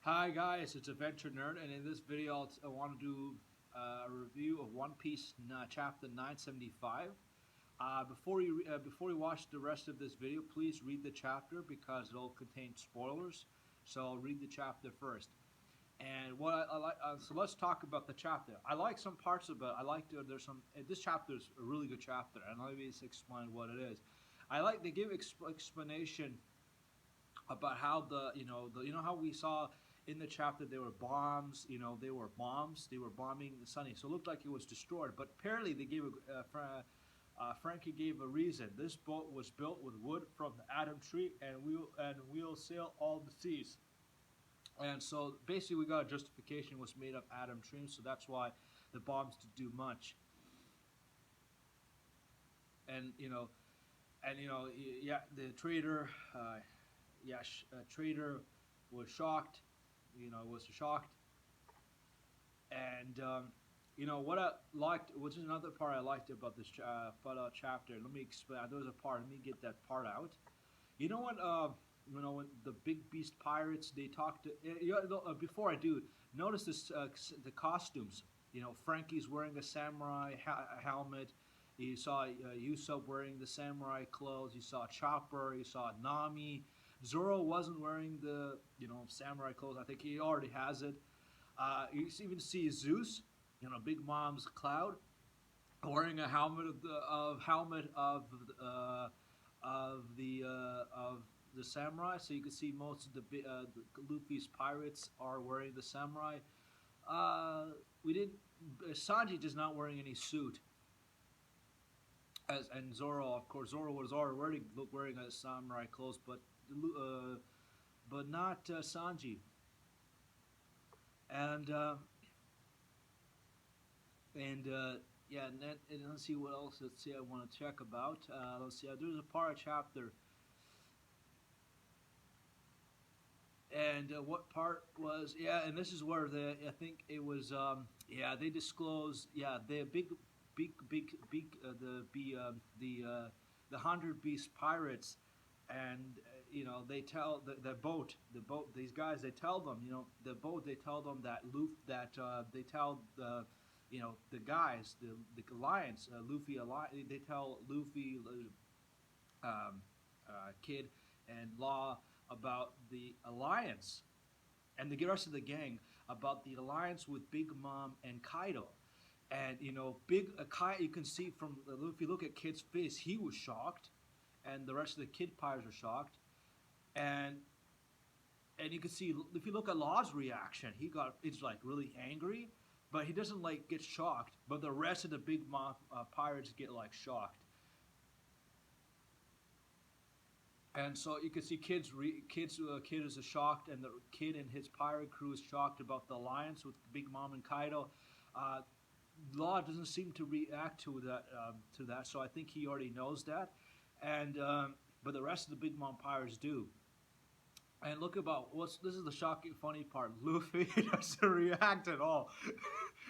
Hi guys, it's Adventure Nerd, and in this video I want to do a review of One Piece chapter 975. Before you watch the rest of this video, please read the chapter because it'll contain spoilers. So read the chapter first. And what I like, so let's talk about the chapter. I like some parts of it. I like there's some. This chapter is a really good chapter, and let me just explain what it is. I like they give explanation about how how we saw in the chapter there were bombs. They were bombs. They were bombing the Sunny, so it looked like it was destroyed. But apparently they gave Frankie gave a reason. This boat was built with wood from the Adam tree, and we'll sail all the seas. And so basically, we got a justification was made of Adam tree, so that's why the bombs did do much. And yeah, the trader, trader was shocked. Was shocked. And what I liked, which is another part I liked about this chapter. Let me explain. There was a part. Let me get that part out. You know what? When the big beast pirates they talked to. Before I do, notice this the costumes. Frankie's wearing a samurai helmet. You saw Usopp wearing the samurai clothes. You saw Chopper. You saw Nami. Zoro wasn't wearing the samurai clothes. I think he already has it. You even see Zeus, Big Mom's Cloud, wearing a helmet of the samurai. So you can see most of the Luffy's pirates are wearing the samurai. We didn't. Sanji is not wearing any suit. And Zoro, of course, Zoro was already wearing a samurai clothes, but not Sanji. And yeah, and let's see what else. Let's see. I want to check about. Let's see. There's a part of chapter, and what part was? Yeah, and this is where I think it was. Yeah, they disclosed. Yeah, the the 100 Beast pirates, and they tell the boat, these guys, they tell them, the boat, they tell them that they tell the guys, the alliance, Luffy alliance, they tell Luffy, Kid, and Law about the alliance, and the rest of the gang about the alliance with Big Mom and Kaido. And Big Kai, you can see from if you look at Kid's face, he was shocked, and the rest of the Kid pirates are shocked, and you can see if you look at Law's reaction, it's like really angry, but he doesn't like get shocked. But the rest of the Big Mom pirates get like shocked, and so you can see Kid is shocked, and the Kid and his pirate crew is shocked about the alliance with Big Mom and Kaido. Law doesn't seem to react to that, so I think he already knows that, and but the rest of the Big Mom pirates do. And look about this is the shocking, funny part. Luffy doesn't react at all.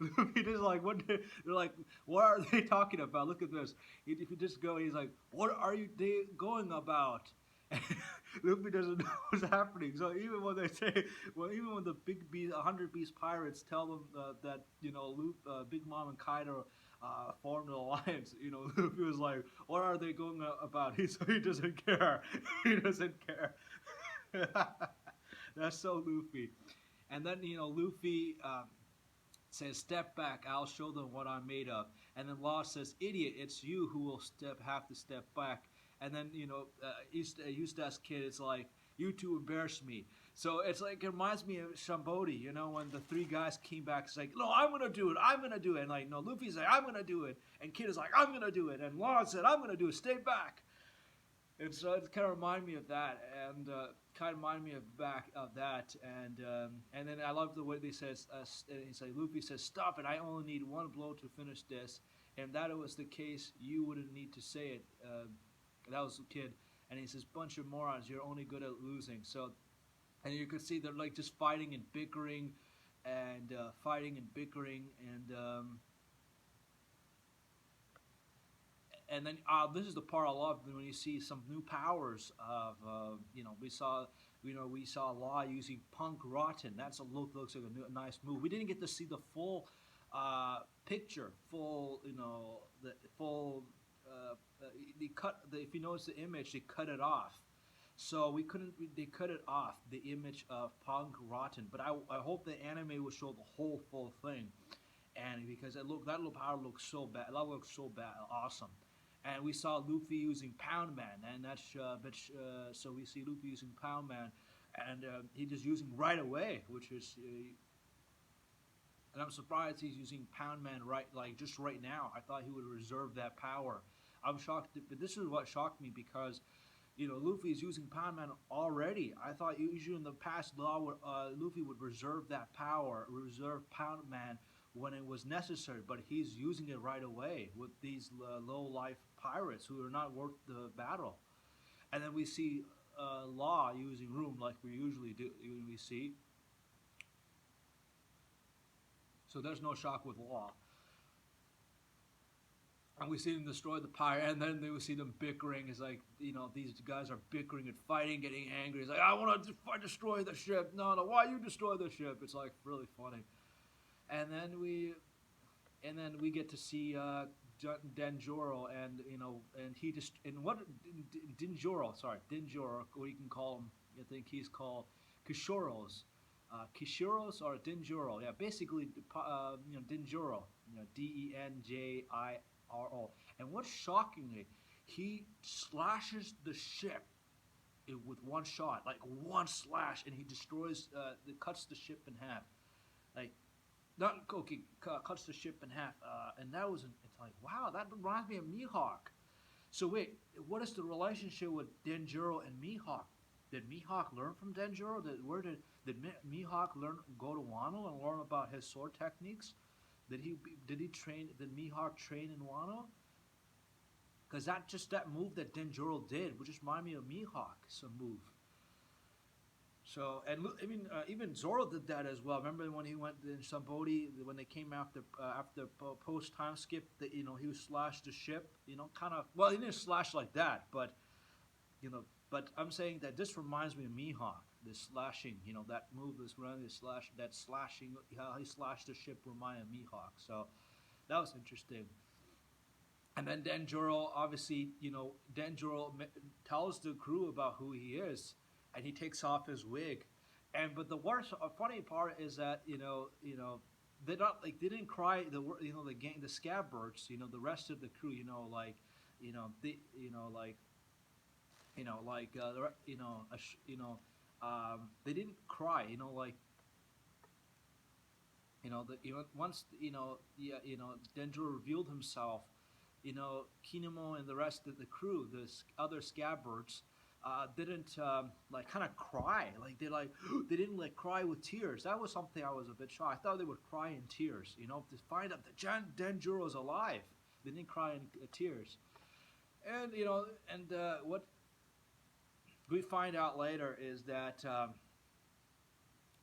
Luffy just like they're like, what are they talking about? Look at this. If you just go, he's like, what are they going about? And Luffy doesn't know what's happening. So even when they say, even when the big beast, 100 Beast pirates tell them that Big Mom and Kaido formed an alliance, Luffy was like, what are they going about? He doesn't care. He doesn't care. That's so Luffy. And then Luffy says, "Step back. I'll show them what I'm made of." And then Law says, "Idiot! It's you who will have to step back." And then Eustace Kid is like, "You two embarrass me." So it's like it reminds me of Shambodi, when the three guys came back. It's like, "No, I'm gonna do it. I'm gonna do it." And like, no, Luffy's like, "I'm gonna do it," and Kid is like, "I'm gonna do it," and Law said, "I'm gonna do it. Stay back." And so it kind of reminded me of that, and kind of reminded me of back of that, and then I love the way they says, he's like, Luffy says, "Stop it! I only need one blow to finish this." And if that was the case, you wouldn't need to say it. That was the Kid, and he says, "Bunch of morons! You're only good at losing." So, and you could see they're like just fighting and bickering, and And then this is the part I love when you see some new powers of we saw Law using Punk Rotten. That's looks like a nice move. We didn't get to see the full picture, full the full they cut if you notice the image they cut it off. So we couldn't. They cut it off the image of Punk Rotten, but I hope the anime will show the whole full thing, and because that little power looks so bad, that looks so bad, awesome. And we saw Luffy using Pound Man, and so we see Luffy using Pound Man, and he just using right away, which is, and I'm surprised he's using Pound Man just right now. I thought he would reserve that power. I'm shocked, but this is what shocked me because Luffy is using Pound Man already. I thought usually in the past, Luffy would reserve that power, reserve Pound Man when it was necessary, but he's using it right away with these low-life pirates who are not worth the battle. And then we see Law using Room like we usually do. We see. So there's no shock with Law. And we see them destroy the pirate, and then we see them bickering. It's like, these guys are bickering and fighting, getting angry. It's like, I want to destroy the ship. No, why you destroy the ship? It's like really funny. And then we get to see Denjiro, and he just Dinjoro, or you can call him. I think he's called Kishoros. Kishiros or Denjiro, yeah, basically, Denjiro, Denjiro. And what's shockingly, he slashes the ship with one shot, like one slash, and he destroys, cuts the ship in half, like, cuts the ship in half, and it's like, wow, that reminds me of Mihawk. So wait, what is the relationship with Denjiro and Mihawk? Did Mihawk learn from Denjiro? Did Mihawk go to Wano and learn about his sword techniques? Did Mihawk train in Wano? Because that move that Denjiro did, which just reminded me of Mihawk's move. So, and I mean, even Zoro did that as well. Remember when he went in Sambodi, when they came after post time skip, that he slashed the ship, kind of. Well, he didn't slash like that, but But I'm saying that this reminds me of Mihawk. This slashing, that move, that slashing, how he slashed the ship reminded Mihawk. So that was interesting. And then Denjiro, obviously, Denjiro tells the crew about who he is, and he takes off his wig. But the funny part is that they didn't cry. The gang, the Scabbirds, the rest of the crew, they didn't cry. Once Denjiro revealed himself. Kinemon and the rest of the crew, the other Scabbirds, didn't kind of cry. They didn't cry with tears. That was something I was a bit shocked. I thought they would cry in tears. To find out that Denjiro is alive. They didn't cry in tears. And what we find out later is that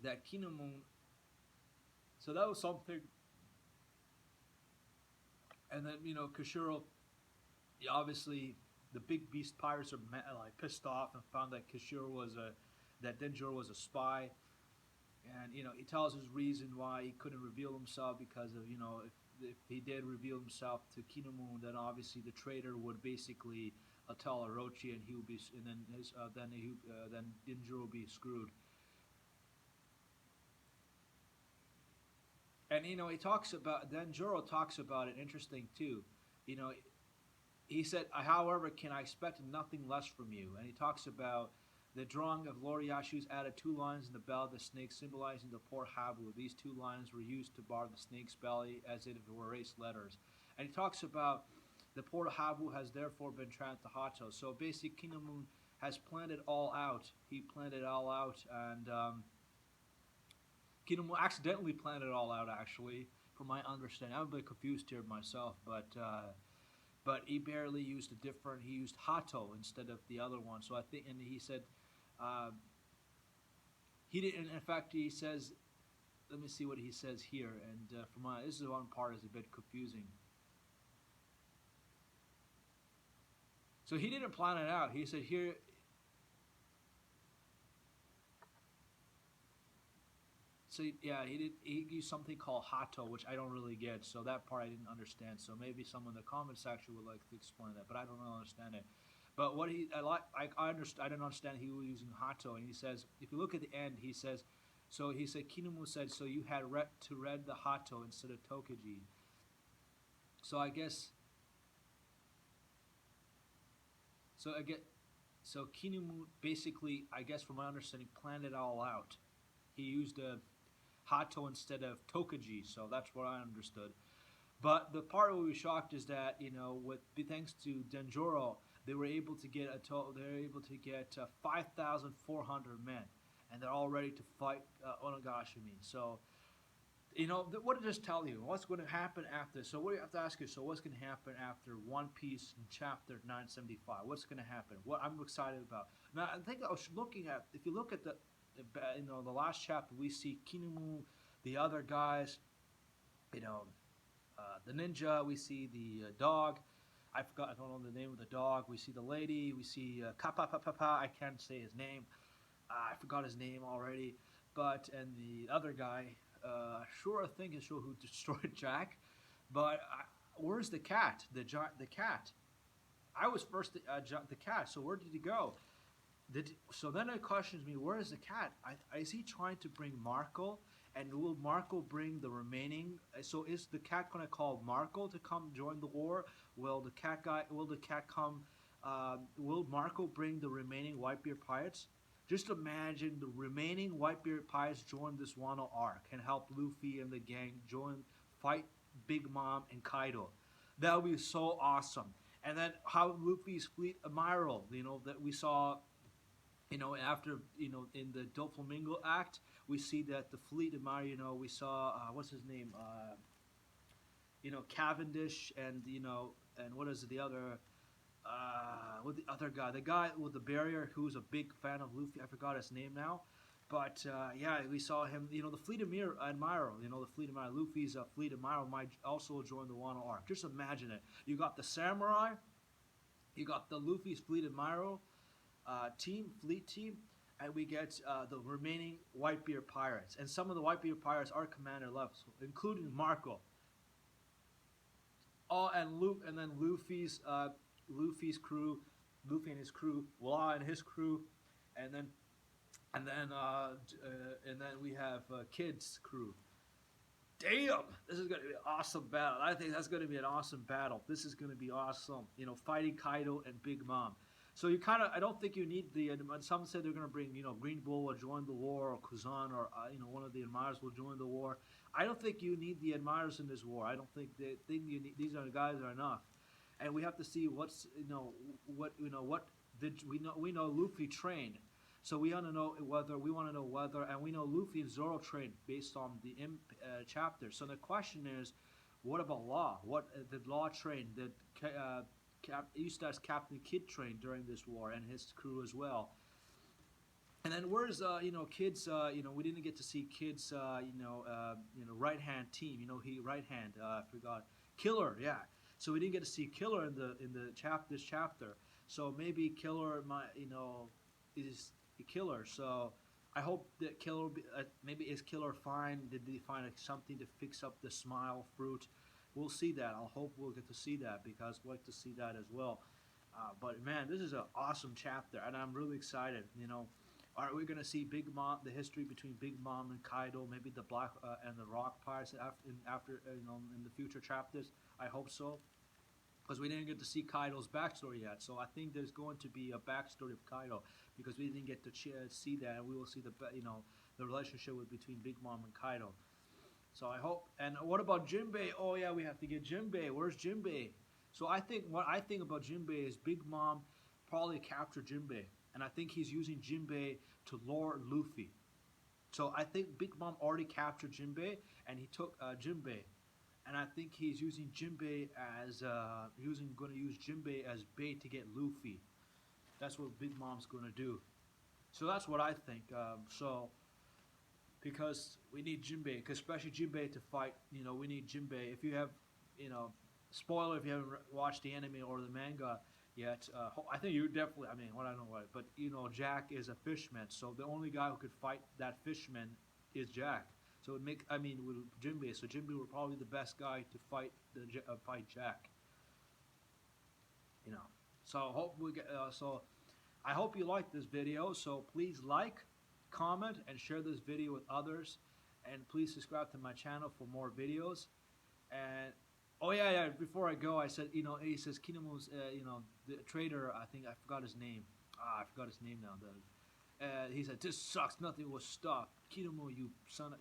that Kinemon. So that was something. And then Kishiro, obviously the big beast pirates are pissed off and found that that Denjiro was a spy, and he tells his reason why he couldn't reveal himself because of if he did reveal himself to Kinemon, then obviously the traitor would basically tell Orochi, and he would be, and then Denjiro would be screwed. And Denjiro talks about it interesting too. He said, however, can I expect nothing less from you? And he talks about the drawing of Lord Yashu's added 2 lines in the belly of the snake, symbolizing the poor Habu. These 2 lines were used to bar the snake's belly as if it were erased letters. And he talks about the poor Habu has therefore been turned to Hato. So basically, Kinemon has planned it all out. He planned it all out, and Kinemon accidentally planned it all out, actually, from my understanding. I'm a bit confused here myself, but he barely used he used Hato instead of the other one. So I think, and he said, he didn't, in fact, he says, let me see what he says here, and this is one part is a bit confusing. So he didn't plan it out. He said here. So yeah, he did. He used something called hato, which I don't really get. So that part I didn't understand. So maybe someone in the comment section would like to explain that, but I don't really understand it. But what he I like I understand. I didn't understand he was using hato, and he says if you look at the end, he says. So he said Kinemon said so you had to read the hato instead of tokaji. So I guess so I get so Kinemon basically I guess from my understanding planned it all out. He used a hato instead of tokaji, so that's what I understood. But the part where we were shocked is that with thanks to Denjoro, they were able to get they were able to get 5,400 men, and they're all ready to fight Onigashimi. So what did this tell you? What's going to happen after? So what do you have to ask you? So what's going to happen after One Piece in chapter 975? What's going to happen? What I'm excited about. Now I think I was looking at if you look at the last chapter, we see Kinemon, the other guys, the ninja. We see the dog. I don't know the name of the dog. We see the lady. We see Kappa Papa. I can't say his name. I forgot his name already. But and the other guy, sure I think is sure who destroyed Jack. But where's the cat? The cat. I was first the cat. So where did he go? So then it questions me, where is the cat? Is he trying to bring Marco? And will Marco bring the remaining? So is the cat going to call Marco to come join the war? Will the cat come? Will Marco bring the remaining Whitebeard pirates? Just imagine the remaining Whitebeard pirates join this Wano arc and help Luffy and the gang fight Big Mom and Kaido. That would be so awesome. And then how Luffy's fleet admiral, that we saw after in the Doflamingo Act, we see that the fleet admiral, we saw what's his name, Cavendish, and and what is it, the other, with the other guy, the guy with the barrier who's a big fan of Luffy. I forgot his name now, but yeah, we saw him. The fleet admiral, the fleet admiral, Luffy's fleet admiral might also join the Wano arc. Just imagine it. You got the samurai, you got the Luffy's fleet admiral. Fleet team, and we get the remaining Whitebeard pirates. And some of the Whitebeard pirates are commander levels, including Marco. And then Luffy's crew, Luffy and his crew, Law and his crew, and then we have Kid's crew. Damn, this is going to be an awesome battle. I think that's going to be an awesome battle. This is going to be awesome. Fighting Kaido and Big Mom. So I don't think you need some say they're going to bring, Green Bull will join the war, or Kuzan, or, one of the admirers will join the war. I don't think you need the admirers in this war. I don't think you need, these are the guys are enough. And we have to see we know Luffy trained. So we want to know whether, and we know Luffy and Zoro trained based on the chapter. So the question is, what about Law? What did Law train? Did Eustace Captain Kidd trained during this war, and his crew as well? And then where's Kid's? We didn't get to see Kid's right hand team. Right hand. I forgot Killer. Yeah. So we didn't get to see Killer in this chapter. So maybe Killer is a Killer. So I hope that Killer maybe is Killer fine. Did they find something to fix up the smile fruit? We'll see that. I'll hope we'll get to see that, because we'd like to see that as well. But man, this is an awesome chapter, and I'm really excited. Are we going to see Big Mom, the history between Big Mom and Kaido, maybe the Black and the Rock Pirates after in the future chapters? I hope so, because we didn't get to see Kaido's backstory yet. So I think there's going to be a backstory of Kaido, because we didn't get to see that, and we will see the relationship between Big Mom and Kaido. So I hope. And what about Jinbei? Oh yeah, we have to get Jinbei. Where's Jinbei? So what I think about Jinbei is Big Mom probably captured Jinbei, and I think he's using Jinbei to lure Luffy. So I think Big Mom already captured Jinbei, and he took Jinbei, and I think he's using Jinbei as going to use Jinbei as bait to get Luffy. That's what Big Mom's going to do. So that's what I think. Because we need Jinbei, especially Jinbei to fight. We need Jinbei. If you have, spoiler if you haven't watched the anime or the manga, yet. I think you definitely. I mean, what I don't know what, but Jack is a fishman, so the only guy who could fight that fishman is Jack. So it make. I mean, with Jinbei, so Jinbei were probably the best guy to fight Jack. You know. So hope we get. So I hope you like this video. So please like, comment, and share this video with others, and please subscribe to my channel for more videos. And oh yeah. Before I go, I said he says Kinemu's the trader. I think I forgot his name. I forgot his name now. He said this sucks. Nothing will stop. Kinemu, you son.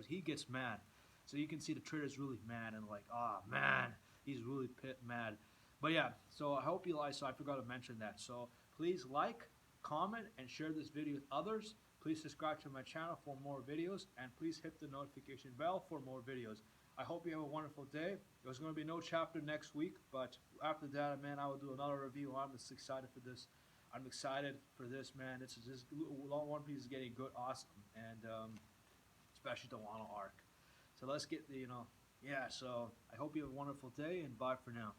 He gets mad. So you can see the trader's really mad and like, man, he's really mad. But yeah, so I hope you like. So I forgot to mention that. So please like, comment, and share this video with others. Please subscribe to my channel for more videos, and please hit the notification bell for more videos. I hope you have a wonderful day. There's going to be no chapter next week, but after that, man, I will do another review. I'm just excited for this. I'm excited for this, man. This One Piece is getting good, awesome, and especially the Wano arc. So let's get yeah. So I hope you have a wonderful day, and bye for now.